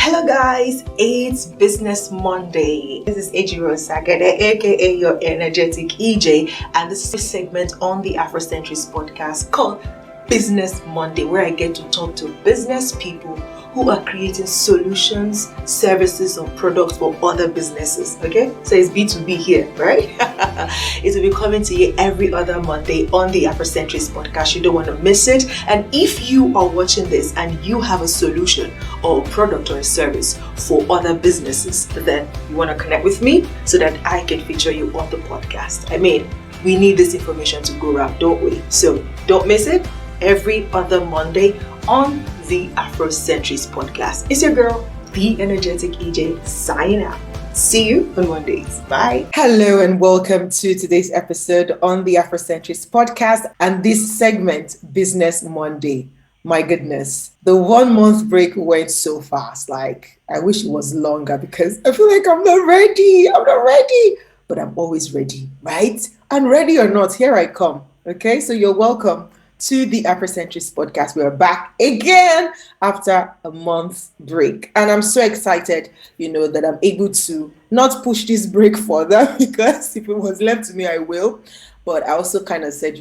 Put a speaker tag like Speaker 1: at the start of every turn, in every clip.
Speaker 1: Hello guys, it's Business Monday. This is Ejiro Sagede, aka your energetic EJ, and this is a segment on the Afrocentrist podcast called Business Monday, where I get to talk to business people who are creating solutions, services, or products for other businesses. Okay, so it's B2B here, right? It will be coming to you every other Monday on the Afrocentrist podcast. You don't want to miss it. And if you are watching this and you have a solution or a product or a service for other businesses, then you want to connect with me so that I can feature you on the podcast. I mean, we need this information to go around, don't we? So don't miss it every other Monday on the Afrocentrist podcast. It's your girl, the energetic EJ, signing out. See you on Mondays. Bye. Hello and welcome to today's episode on the Afrocentrist podcast and this segment, Business Monday. My goodness, the 1 month break went so fast. Like, I wish it was longer because I feel like I'm not ready, but I'm always ready, right? And ready or not, here I come. Okay, so you're welcome to the Afrocentrist podcast. We are back again after a month's break. And I'm so excited, that I'm able to not push this break further because if it was left to me, I will. But I also kind of said,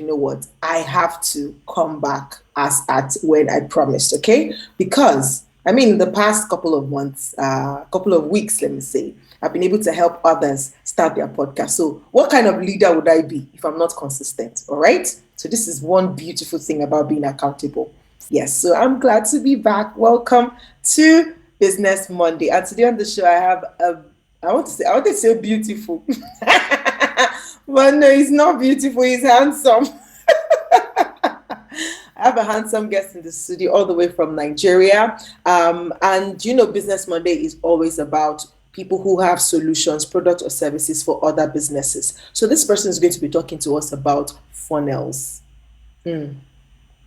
Speaker 1: I have to come back as at when I promised, okay? Because, the past couple of months, couple of weeks, let me say, I've been able to help others start their podcast. So what kind of leader would I be if I'm not consistent, all right? So this is one beautiful thing about being accountable. Yes, so I'm glad to be back. Welcome to Business Monday. And today on the show, I have I want to say beautiful. But no, he's not beautiful, he's handsome. I have a handsome guest in the studio all the way from Nigeria. And Business Monday is always about people who have solutions, products or services for other businesses. So this person is going to be talking to us about funnels.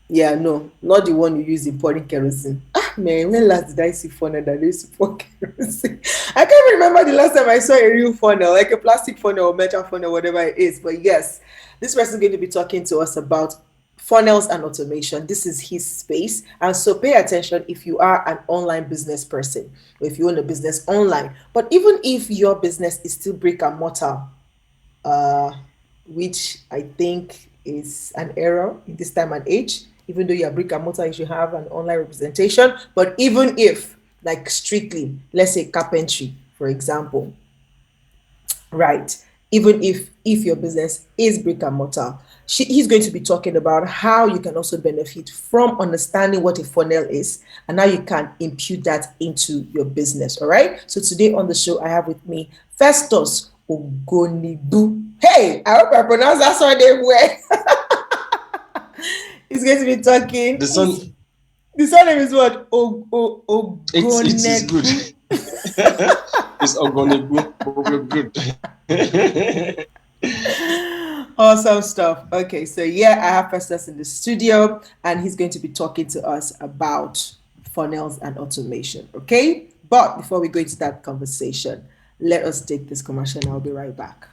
Speaker 1: Yeah, no, not the one you use in pouring kerosene. Man, when last did I see funnel that they used to pour kerosene? I can't remember the last time I saw a real funnel, like a plastic funnel or metal funnel, whatever it is. But yes, this person is going to be talking to us about funnels and automation. This is his space. And so pay attention if you are an online business person or if you own a business online. But even if your business is still brick and mortar, which I think is an error in this time and age, even though you're brick and mortar, you should have an online representation. But even if, like strictly, let's say carpentry, for example, right? Even if your business is brick and mortar, he's going to be talking about how you can also benefit from understanding what a funnel is and how you can impute that into your business. All right. So today on the show, I have with me Festus Ogonegbu. Hey, I hope I pronounced that surname well. He's going to be talking. The surname is what? Ogonegbu.
Speaker 2: It's good. It's Ogonegbu. Good.
Speaker 1: Awesome stuff. Okay, so I have Festus in the studio and he's going to be talking to us about funnels and automation. Okay, but before we go into that conversation, let us take this commercial and I'll be right back.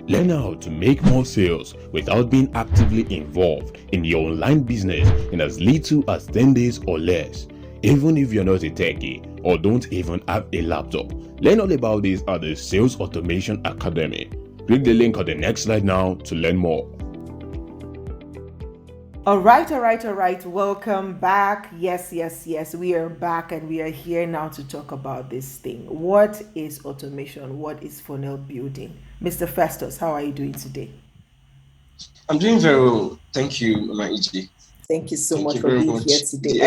Speaker 3: Learn how to make more sales without being actively involved in your online business in as little as 10 days or less. Even if you're not a techie or don't even have a laptop, learn all about this at the Sales Automation Academy. Click the link on the next slide now to learn more.
Speaker 1: All right. Welcome back. Yes. We are back and we are here now to talk about this thing. What is automation? What is funnel building? Mr. Festus, how are you doing today?
Speaker 2: I'm doing very well. Thank you, my EJ.
Speaker 1: Thank you so much for being here today.
Speaker 2: The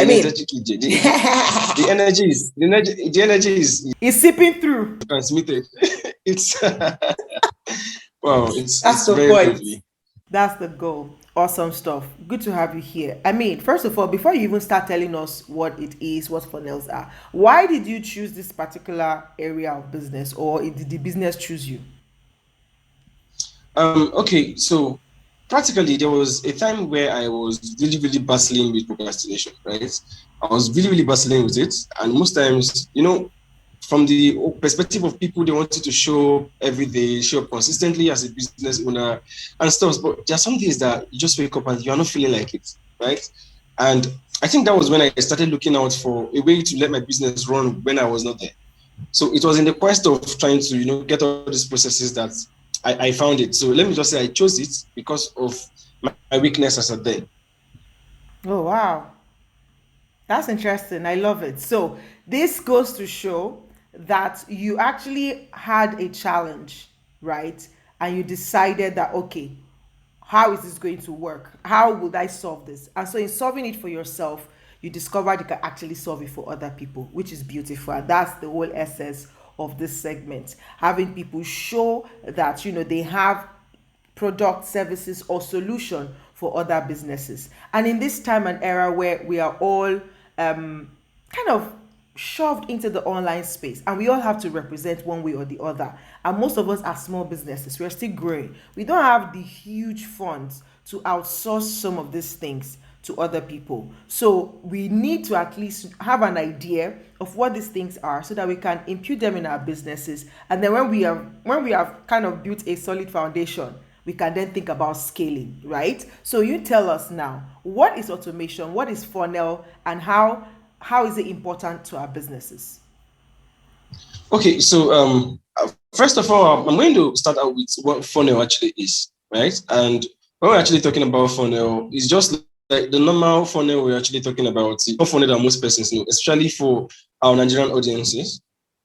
Speaker 2: energy is
Speaker 1: it's seeping through.
Speaker 2: Transmitted. It's wow. That's
Speaker 1: the
Speaker 2: very
Speaker 1: point.
Speaker 2: lovely.
Speaker 1: That's the goal. Awesome stuff. Good to have you here. First of all, before you even start telling us what it is, what funnels are, why did you choose this particular area of business, or did the business choose you?
Speaker 2: Okay, so practically there was a time where I was really bustling with procrastination, right? I was really bustling with it, and most times, from the perspective of people, they wanted to show up every day, show up consistently as a business owner and stuff. But there are some days that you just wake up and you are not feeling like it, right? And I think that was when I started looking out for a way to let my business run when I was not there. So it was in the quest of trying to, get all these processes that I found it. So let me just say I chose it because of my weakness as a then.
Speaker 1: Oh, wow. That's interesting. I love it. So, this goes to show that you actually had a challenge, right? And you decided that, okay, how is this going to work? How would I solve this? And so, in solving it for yourself, you discovered you can actually solve it for other people, which is beautiful. And that's the whole essence of this segment, having people show that, they have product, services, or solution for other businesses. And in this time and era where we are all kind of shoved into the online space and we all have to represent one way or the other, and most of us are small businesses, we're still growing, we don't have the huge funds to outsource some of these things to other people. So we need to at least have an idea of what these things are so that we can impute them in our businesses. And then when we have kind of built a solid foundation, we can then think about scaling, right? So you tell us now, what is automation, what is funnel, and how is it important to our businesses?
Speaker 2: Okay, so first of all, I'm going to start out with what funnel actually is, right? And when we're actually talking about funnel, it's just like the normal funnel we're actually talking about, the funnel that most persons know, especially for our Nigerian audiences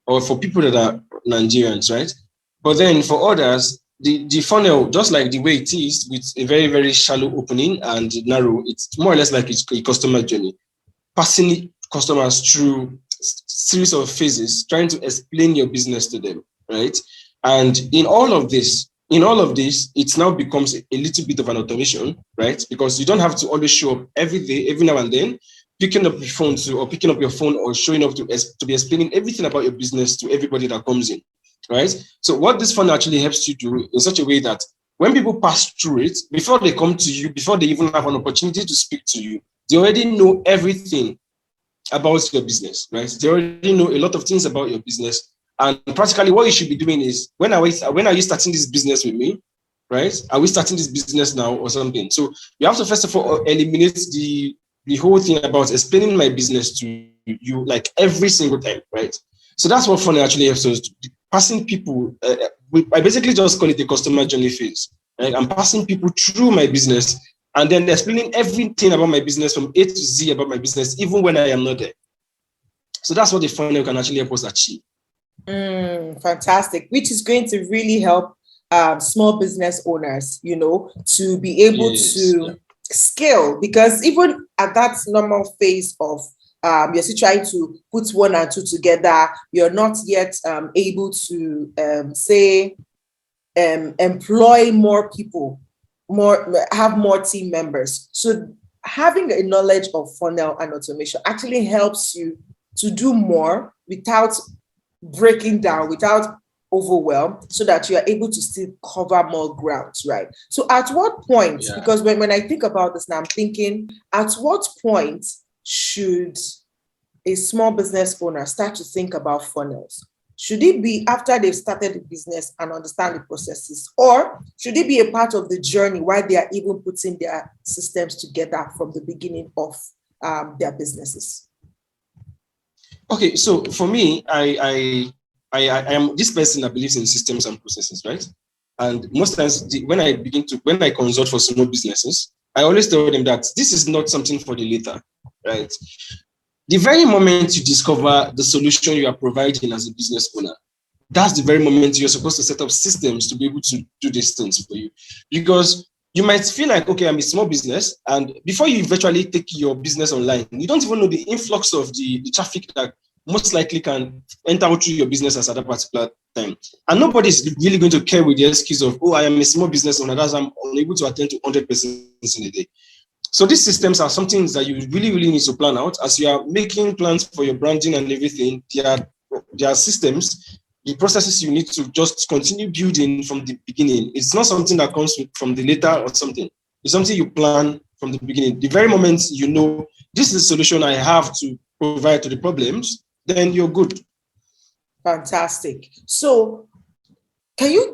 Speaker 2: or for people that are Nigerians, right? But then for others, the funnel, just like the way it is, with a very, very shallow opening and narrow, it's more or less like it's a customer journey, passing customers through series of phases, trying to explain your business to them, right? And in all of this, it now becomes a little bit of an automation, right? Because you don't have to always show up every day, every now and then, picking up your phone or showing up to be explaining everything about your business to everybody that comes in, right? So what this funnel actually helps you do in such a way that when people pass through it, before they come to you, before they even have an opportunity to speak to you, they already know everything about your business, right? They already know a lot of things about your business. And practically what you should be doing is, when are you starting this business with me, right? Are we starting this business now or something? So you have to first of all eliminate the whole thing about explaining my business to you like every single time, right? So that's what funnel actually helps us do. Passing people, I basically just call it the customer journey phase, right? I'm passing people through my business and then explaining everything about my business from A to Z about my business, even when I am not there. So that's what the funnel can actually help us achieve.
Speaker 1: Fantastic, which is going to really help small business owners, to be able to scale, because even at that normal phase of you're still trying to put one and two together, you're not yet able to employ more people, have more team members. So having a knowledge of funnel and automation actually helps you to do more without breaking down, without overwhelm, so that you are able to still cover more grounds, right? So at what point, because when I think about this now, I'm thinking, at what point should a small business owner start to think about funnels? Should it be after they've started the business and understand the processes, or should it be a part of the journey while they are even putting their systems together from the beginning of their businesses?
Speaker 2: Okay, so for me, I am this person that believes in systems and processes, right? And most times when I consult for small businesses, I always tell them that this is not something for the later, right? The very moment you discover the solution you are providing as a business owner, that's the very moment you're supposed to set up systems to be able to do these things for you. Because you might feel like, okay, I'm a small business, and before you virtually take your business online, you don't even know the influx of the traffic that most likely can enter through your business at that particular time. And nobody's really going to care with the excuse of, oh, I am a small business owner, that's I'm unable to attend to 100 persons in a day. So these systems are some things that you really, really need to plan out as you are making plans for your branding and everything. There are systems, the processes you need to just continue building from the beginning. It's not something that comes from the later or something. It's something you plan from the beginning. The very moment you know this is the solution I have to provide to the problems, then you're good.
Speaker 1: Fantastic. So can you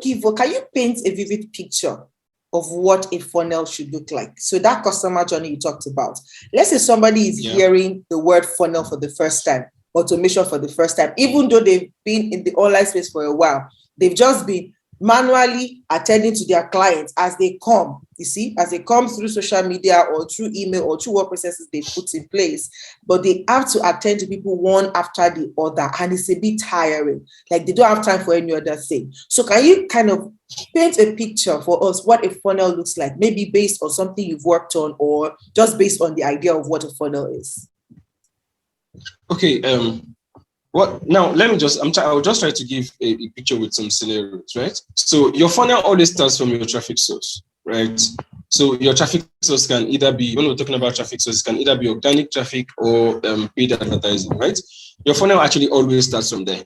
Speaker 1: paint a vivid picture of what a funnel should look like. So that customer journey you talked about. Let's say somebody is hearing the word funnel for the first time, automation for the first time, even though they've been in the online space for a while. They've just been manually attending to their clients as they come, you see, as they come through social media or through email or through what processes they put in place. But they have to attend to people one after the other, and it's a bit tiring. Like they don't have time for any other thing. So can you kind of paint a picture for us what a funnel looks like, maybe based on something you've worked on or just based on the idea of what a funnel is?
Speaker 2: Okay, what now? Let me just. I'll just try to give a picture with some scenarios, right? So your funnel always starts from your traffic source, right? So your traffic source can either be, when we're talking about traffic source, it can either be organic traffic or paid advertising, right? Your funnel actually always starts from there.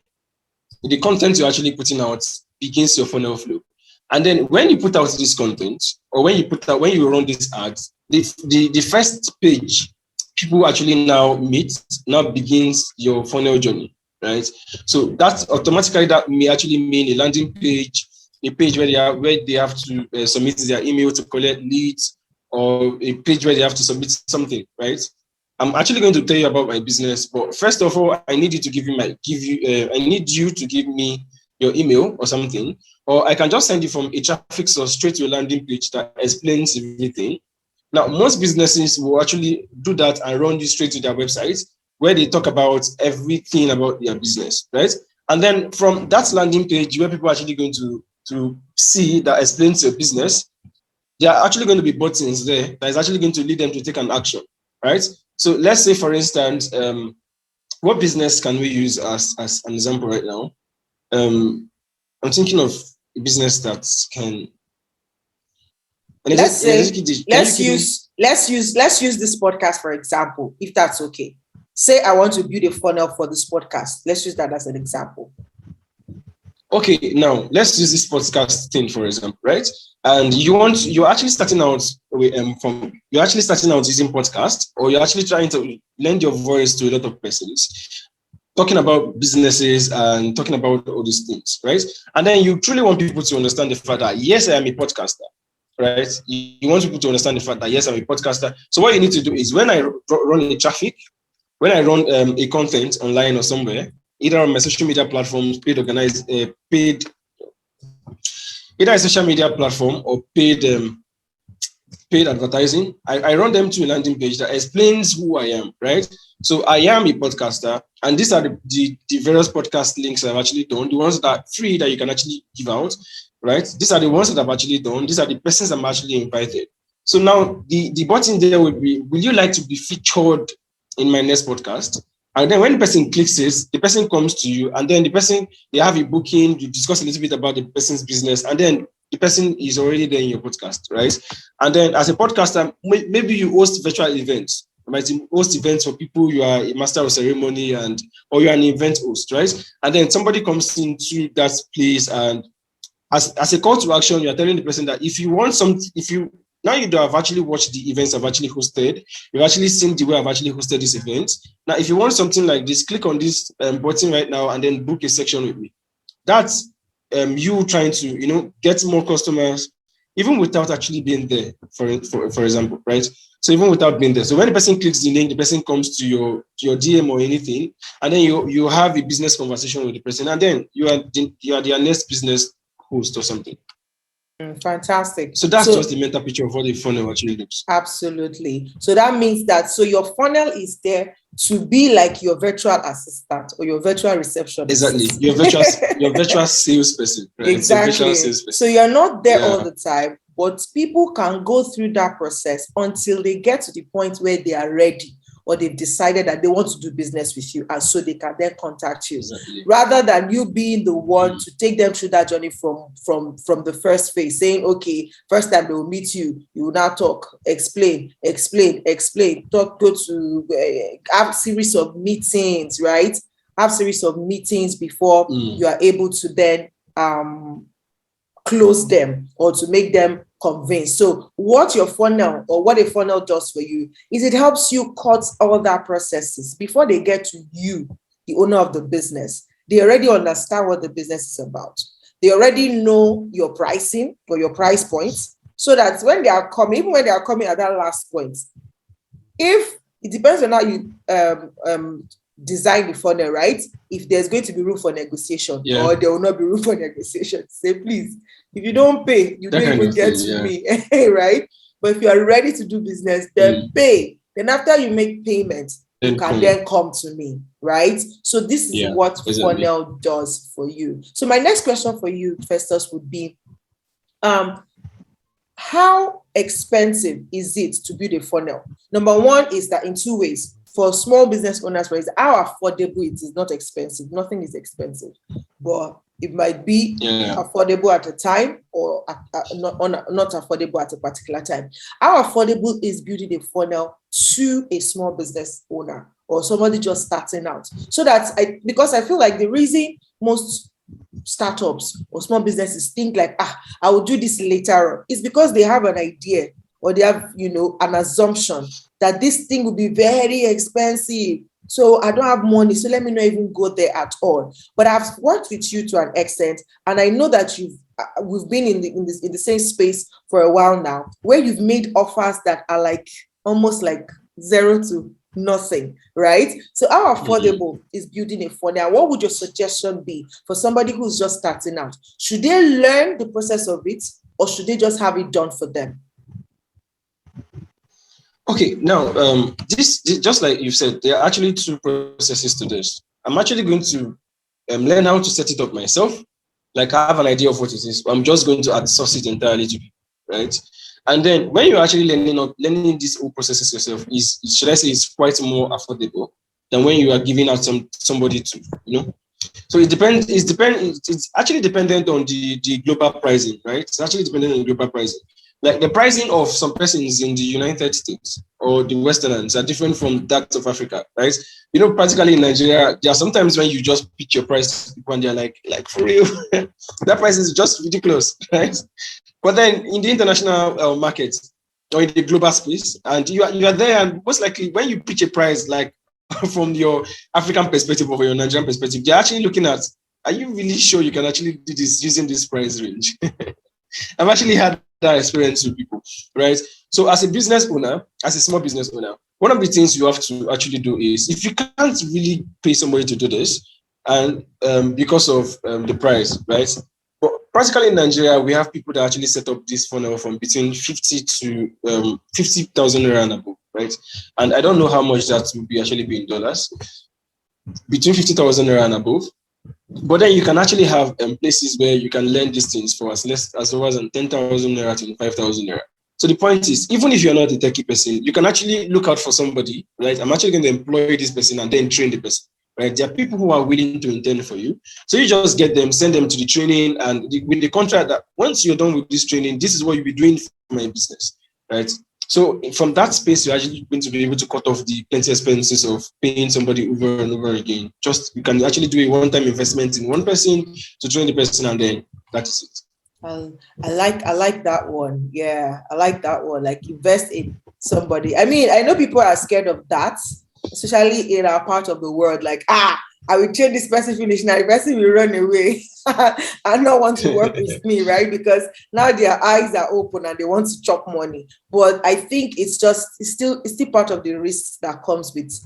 Speaker 2: The content you're actually putting out begins your funnel flow, and then when you put out this content, or when you run these ads, the first page people actually now begins your funnel journey, right? So that's automatically, that may actually mean a landing page, a page where they have to submit their email to collect leads, or a page where they have to submit something, right? I'm actually going to tell you about my business, but first of all, I need you to give me your email or something, or I can just send you from a traffic source straight to a landing page that explains everything. Now, most businesses will actually do that and run you straight to their website where they talk about everything about their business, right? And then from that landing page where people are actually going to see that explains your business, there are actually going to be buttons there that is actually going to lead them to take an action, right? So let's say, for instance, what business can we use as an example right now? I'm thinking of a business that can.
Speaker 1: Let's use this podcast for example, if that's okay. Say I want to build a funnel for this podcast. Let's use that as an example.
Speaker 2: Okay, now let's use this podcast thing for example, right? And you're actually starting out using podcast, or you're actually trying to lend your voice to a lot of persons, talking about businesses and talking about all these things, right? And then you truly want people to understand the fact that yes, I am a podcaster. Right? You want people to understand the fact that yes, I'm a podcaster. So what you need to do is, when I run a content online or somewhere, either on my social media platforms, either a social media platform or paid advertising, I run them to a landing page that explains who I am, right? So I am a podcaster, and these are the various podcast links I've actually done, the ones that are free that you can actually give out, right? These are the ones that I've actually done. These are the persons I'm actually invited. So now the button there would be, will you like to be featured in my next podcast? And then when the person clicks this, the person comes to you, and then they have a booking, you discuss a little bit about the person's business, and then the person is already there in your podcast, right? And then as a podcaster, maybe you host virtual events. You might host events for people, you are a master of ceremony, or you're an event host, right? And then somebody comes into that place, and as a call to action, you are telling the person that now you have actually watched the events I've actually hosted, you've actually seen the way I've actually hosted this event. Now, if you want something like this, click on this button right now and then book a section with me. That's you trying to, get more customers, even without actually being there, for example, right? So even without being there. So when the person clicks the link, the person comes to your DM or anything, and then you have a business conversation with the person, and then you are their next business host or something.
Speaker 1: Fantastic.
Speaker 2: So that's just the mental picture of what the funnel actually looks.
Speaker 1: Absolutely. So that means that your funnel is there to be like your virtual assistant or your virtual receptionist.
Speaker 2: Exactly. Your virtual salesperson. Right?
Speaker 1: Exactly. So you're not there all the time, but people can go through that process until they get to the point where they are ready, or they've decided that they want to do business with you, and so they can then contact you. Exactly. Rather than you being the one to take them through that journey from the first phase, saying, okay, first time they will meet you, you will now talk, explain, talk, go to have series of meetings, right? Have series of meetings before you are able to then close them or to make them convinced. So what a funnel does for you is it helps you cut all that processes before they get to you, the owner of the business. They already understand what the business is about. They already know your pricing or your price points.
Speaker 4: so that when they are coming, even when they are coming at that last point, if it depends on how you design the funnel, right? If there's going to be room for negotiation, or there will not be room for negotiation, say please, if you don't pay, you don't even get to me, right? But if you are ready to do business, then pay. Then after you make payment, you can then come to me, right? So this is what funnel does for you. So my next question for you, Festus, would be, how expensive is it to build a funnel? Number one is that in two ways. For small business owners, for example, how affordable it is not expensive. Nothing is expensive, but it might be affordable at a time, or not affordable at a particular time. How affordable is building a funnel to a small business owner or somebody just starting out? So that because I feel like the reason most startups or small businesses think like, I will do this later on, is because they have an idea, or they have, an assumption that this thing will be very expensive. So I don't have money, so let me not even go there at all. But I've worked with you to an extent, and I know that we've been in the same space for a while now, where you've made offers that are like almost like zero to nothing, right? So how affordable is building a funnel? What would your suggestion be for somebody who's just starting out? Should they learn the process of it, or should they just have it done for them?
Speaker 2: Okay, now, this just like you said, there are actually two processes to this. I'm actually going to learn how to set it up myself. Like, I have an idea of what it is. I'm just going to outsource it entirely to people, right? And then when you're actually learning these whole processes yourself, should I say, it's quite more affordable than when you are giving out somebody to, So it depends. It's actually dependent on the global pricing, right? It's actually dependent on global pricing. Like the pricing of some persons in the United States or the Westerners are different from that of Africa, right? Practically in Nigeria, there are sometimes when you just pitch your price to people and they're like for real, that price is just ridiculous, right? But then in the international market or in the global space, and you are there, and most likely when you pitch a price like from your African perspective or your Nigerian perspective, they're actually looking at, are you really sure you can actually do this using this price range? I've actually had that experience with people, right? So as a business owner, as a small business owner, one of the things you have to actually do is, if you can't really pay somebody to do this, and because of the price, right? But practically in Nigeria, we have people that actually set up this funnel from between 50 to 50,000 naira and above, right? And I don't know how much that will be actually be in dollars, between 50,000 naira and above. But then you can actually have places where you can learn these things for as low as 10,000 naira to 5,000 naira. So the point is, even if you're not a techie person, you can actually look out for somebody, right? I'm actually going to employ this person and then train the person, right? There are people who are willing to intern for you. So you just get them, send them to the training, and with the contract that once you're done with this training, this is what you'll be doing for my business, right? So from that space, you're actually going to be able to cut off the plenty expenses of paying somebody over and over again. You can actually do a one-time investment in one person to train the person, and then that is it.
Speaker 4: I like that one. Yeah, I like that one. Like, invest in somebody. I mean, I know people are scared of that, especially in our part of the world. Like, I will train this person, finish now, the person will run away and not want to work with me, right? Because now their eyes are open and they want to chop money. But I think it's still part of the risks that comes with,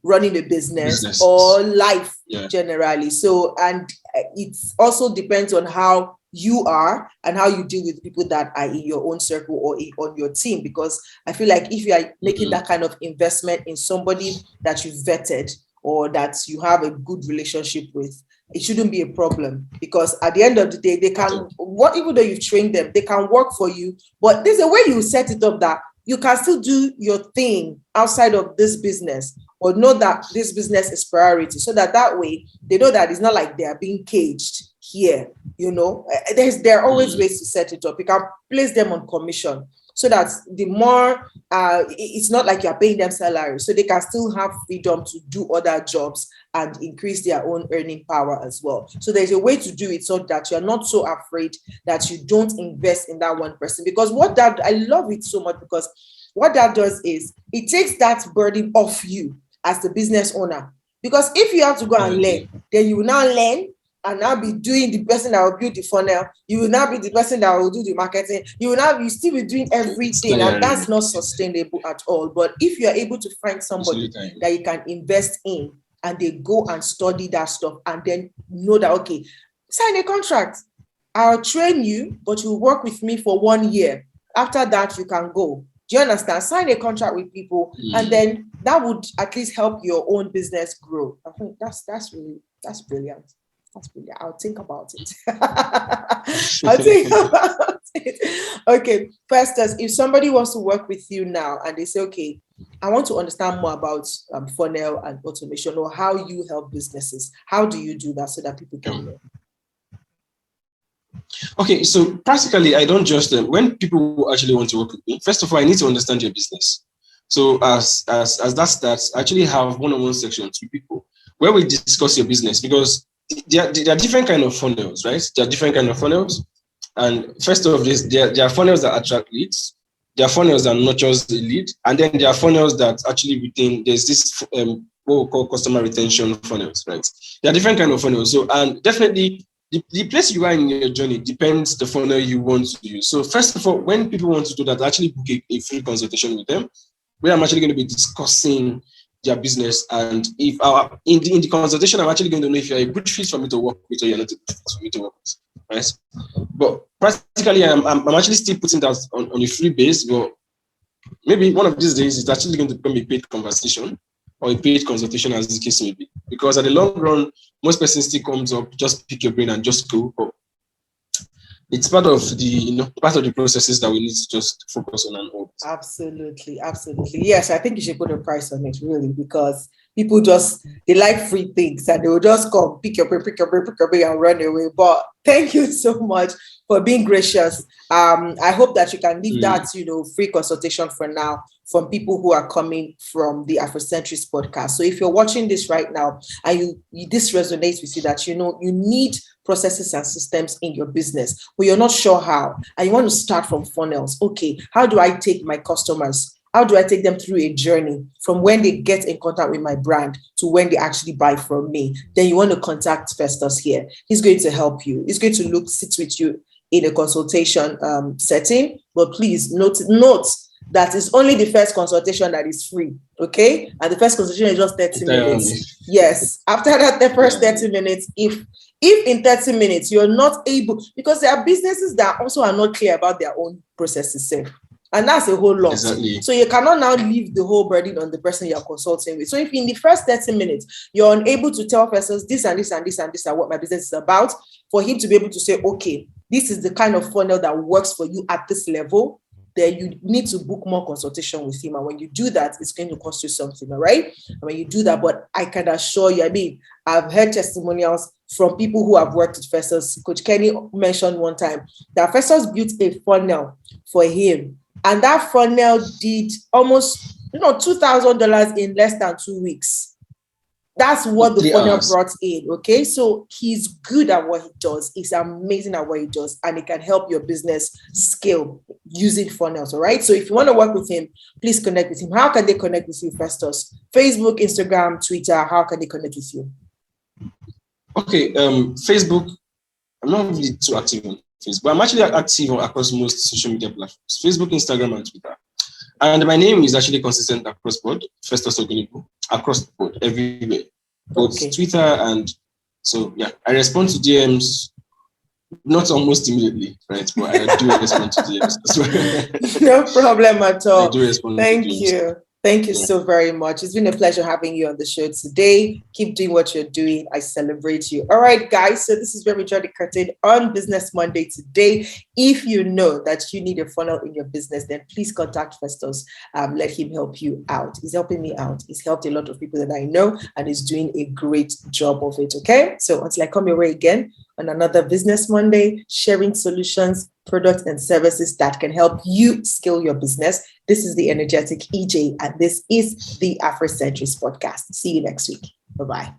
Speaker 4: running a business or life generally. So, and it also depends on how you are and how you deal with people that are in your own circle or on your team. Because I feel like if you are making that kind of investment in somebody that you've vetted or that you have a good relationship with, it shouldn't be a problem, because at the end of the day, they can even though you've trained them, they can work for you. But there's a way you set it up that you can still do your thing outside of this business, or know that this business is priority, so that way they know that it's not like they are being caged here. There are always ways to set it up. You can place them on commission, so that the more it's not like you're paying them salary, so they can still have freedom to do other jobs and increase their own earning power as well. So there's a way to do it so that you're not so afraid that you don't invest in that one person. Because I love it so much, because what that does is it takes that burden off you as the business owner. Because if you have to go and learn, then you will now learn, and now be doing the person that will build the funnel. You will now be the person that will do the marketing. You will now be still be doing everything, and that's not sustainable at all. But if you are able to find somebody that you can invest in, and they go and study that stuff, and then know that, okay, sign a contract. I'll train you, but you work with me for 1 year. After that, you can go. Do you understand? Sign a contract with people, and then that would at least help your own business grow. I think that's brilliant. That's brilliant. I'll think about it. I'll think about it. Okay, Festus, if somebody wants to work with you now and they say, okay, I want to understand more about funnel and automation, or how you help businesses, how do you do that so that people can know?
Speaker 2: Okay, so practically, I don't just when people actually want to work with me. First of all, I need to understand your business. So as that starts, I actually have one-on-one sections with people where we discuss your business, because there are different kind of funnels, right? There are different kind of funnels, and first of this, there are funnels that attract leads. There are funnels that nurtures the lead, and then there are funnels that actually retain. There's this what we call customer retention funnels, right? There are different kind of funnels. So, and definitely, the place you are in your journey depends the funnel you want to use. So first of all, when people want to do that, I actually book a free consultation with them, where I'm actually going to be discussing their business. And if in the consultation, I'm actually going to know if you're a good fit for me to work with, or you're not a good fit for me to work with, right? But practically, I'm actually still putting that on a free base, but maybe one of these days it's actually going to become a paid conversation or a paid consultation, as the case may be. Because at the long run, most persons still comes up, just pick your brain and just go. But it's part of the processes that we need to just focus on and hold.
Speaker 4: Absolutely. Yes, I think you should put a price on it, really, because people they like free things, and they will just come, pick your brain, and run away. But thank you so much for being gracious. I hope that you can leave that, free consultation for now from people who are coming from the Afrocentrist podcast. So if you're watching this right now and this resonates with you, that you need processes and systems in your business, but you're not sure how, and you want to start from funnels. Okay, how do I take my customers? How do I take them through a journey from when they get in contact with my brand to when they actually buy from me? Then you want to contact Festus here. He's going to help you. He's going to sit with you in a consultation setting. But please note that it's only the first consultation that is free, okay? And the first consultation is just 30 minutes. Yes. After that, the first 30 minutes, if in 30 minutes you're not able, because there are businesses that also are not clear about their own processes, and that's a whole lot. Exactly. So you cannot now leave the whole burden on the person you're consulting with. So if in the first 30 minutes you're unable to tell persons this and this and this and this are what my business is about, for him to be able to say, okay, this is the kind of funnel that works for you at this level, then you need to book more consultation with him. And when you do that, it's going to cost you something, all right? And when you do that, but I can assure you, I've heard testimonials from people who have worked with Festus. Coach Kenny mentioned one time that Festus built a funnel for him, and that funnel did almost $2,000 in less than 2 weeks. That's what the funnel brought in, okay? So he's good at what he does. He's amazing at what he does, and it can help your business scale using funnels, all right? So if you want to work with him, please connect with him. How can they connect with you, Festus? Facebook, Instagram, Twitter, how can they connect with you?
Speaker 2: Okay, Facebook, I'm not really too active on Facebook. I'm actually active across most social media platforms, Facebook, Instagram, and Twitter. And my name is actually consistent across board, Festus Ogonegbu, across the board, everywhere. Both Twitter and so, yeah, I respond to DMs, not almost immediately, right? But I do respond to DMs as well.
Speaker 4: No problem at all.
Speaker 2: I do respond
Speaker 4: Thank you. Thank you so very much. It's been a pleasure having you on the show today. Keep doing what you're doing. I celebrate you. All right, guys. So this is where we draw the curtain on Business Monday today. If you know that you need a funnel in your business, then please contact Festus. Let him help you out. He's helping me out. He's helped a lot of people that I know, and he's doing a great job of it. Okay. So until I come your way again on another Business Monday, sharing solutions, products, and services that can help you scale your business. This is the Energetic EJ, and this is the Afrocentrist podcast. See you next week. Bye-bye.